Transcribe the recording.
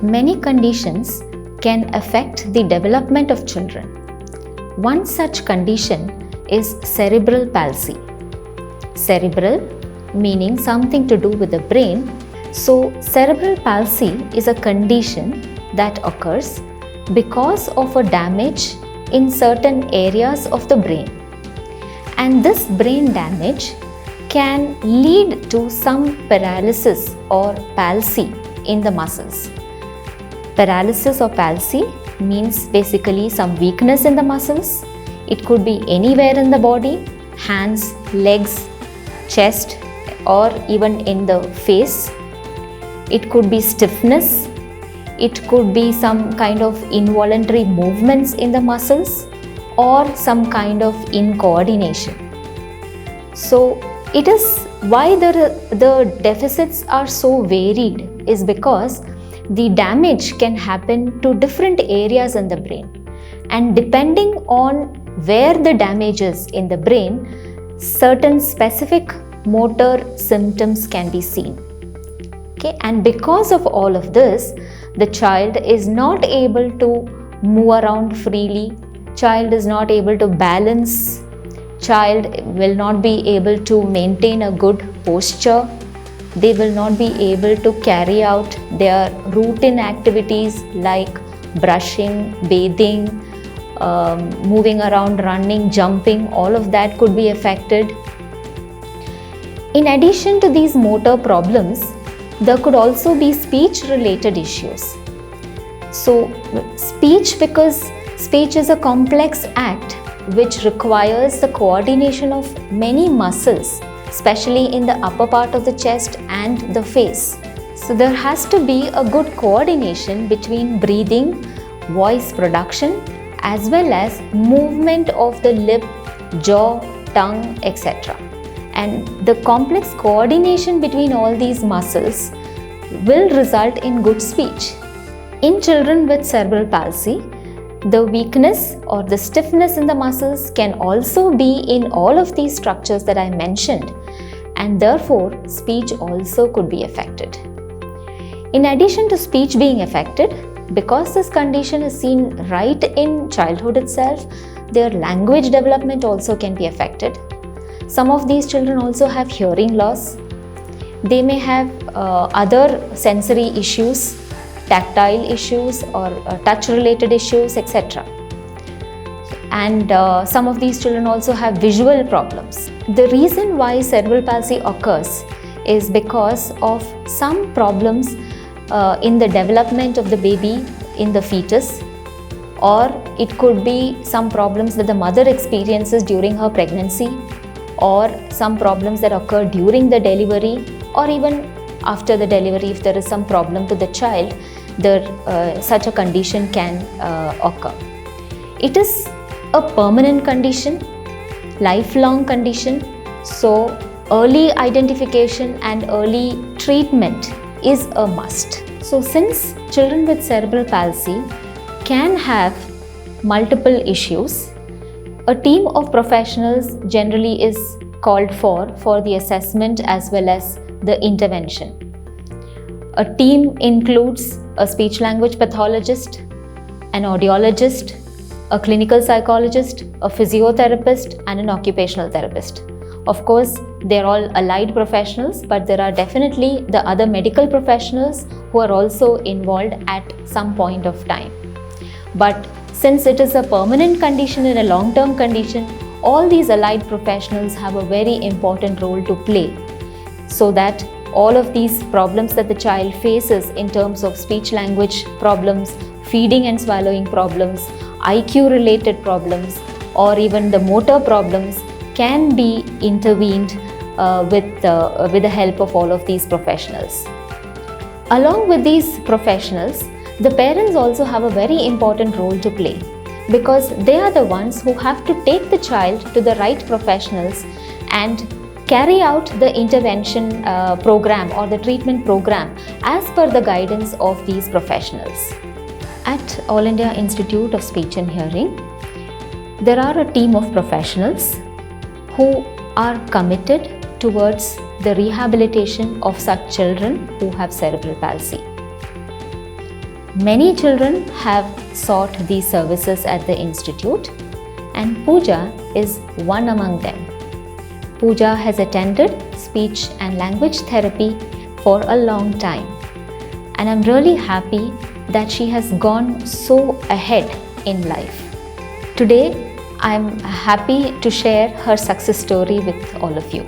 Many conditions can affect the development of children. One such condition is cerebral palsy. Cerebral meaning something to do with the brain. So, cerebral palsy is a condition that occurs because of a damage in certain areas of the brain. And this brain damage can lead to some paralysis or palsy in the muscles. Paralysis or palsy means basically some weakness in the muscles. It could be anywhere in the body, hands, legs, chest, or even in the face. It could be stiffness. It could be some kind of involuntary movements in the muscles or some kind of incoordination. So it is why the deficits are so varied is because the damage can happen to different areas in the brain, and depending on where the damage is in the brain, certain specific motor symptoms can be seen. Okay, and because of all of this, the child is not able to move around freely, child is not able to balance, child will not be able to maintain a good posture, they will not be able to carry out their routine activities like brushing, bathing, moving around, running, jumping, all of that could be affected. In addition to these motor problems, there could also be speech related issues. So speech, because speech is a complex act which requires the coordination of many muscles, especially in the upper part of the chest and the face. So there has to be a good coordination between breathing, voice production, as well as movement of the lip, jaw, tongue, etc. And the complex coordination between all these muscles will result in good speech. In children with cerebral palsy, the weakness or the stiffness in the muscles can also be in all of these structures that I mentioned, and therefore speech also could be affected. In addition to speech being affected, because this condition is seen right in childhood itself, their language development also can be affected. Some of these children also have hearing loss. They may have other sensory issues, tactile issues or touch related issues, etc. And some of these children also have visual problems. The reason why cerebral palsy occurs is because of some problems in the development of the baby in the fetus, or it could be some problems that the mother experiences during her pregnancy, or some problems that occur during the delivery, or even after the delivery. If there is some problem to the child, such a condition can occur. It is a permanent condition, lifelong condition, so early identification and early treatment is a must. So since children with cerebral palsy can have multiple issues, a team of professionals generally is called for the assessment as well as the intervention. A team includes a speech language pathologist, an audiologist, a clinical psychologist, a physiotherapist, and an occupational therapist. Of course, they're all allied professionals, but there are definitely the other medical professionals who are also involved at some point of time. But since it is a permanent condition and a long-term condition, all these allied professionals have a very important role to play, so that all of these problems that the child faces in terms of speech language problems, feeding and swallowing problems, IQ related problems, or even the motor problems can be intervened with the help of all of these professionals. Along with these professionals, the parents also have a very important role to play, because they are the ones who have to take the child to the right professionals and carry out the intervention program or the treatment program as per the guidance of these professionals. At All India Institute of Speech and Hearing, there are a team of professionals who are committed towards the rehabilitation of such children who have cerebral palsy. Many children have sought these services at the institute, and Pooja is one among them. Pooja has attended speech and language therapy for a long time, and I'm really happy that she has gone so ahead in life. Today, I'm happy to share her success story with all of you.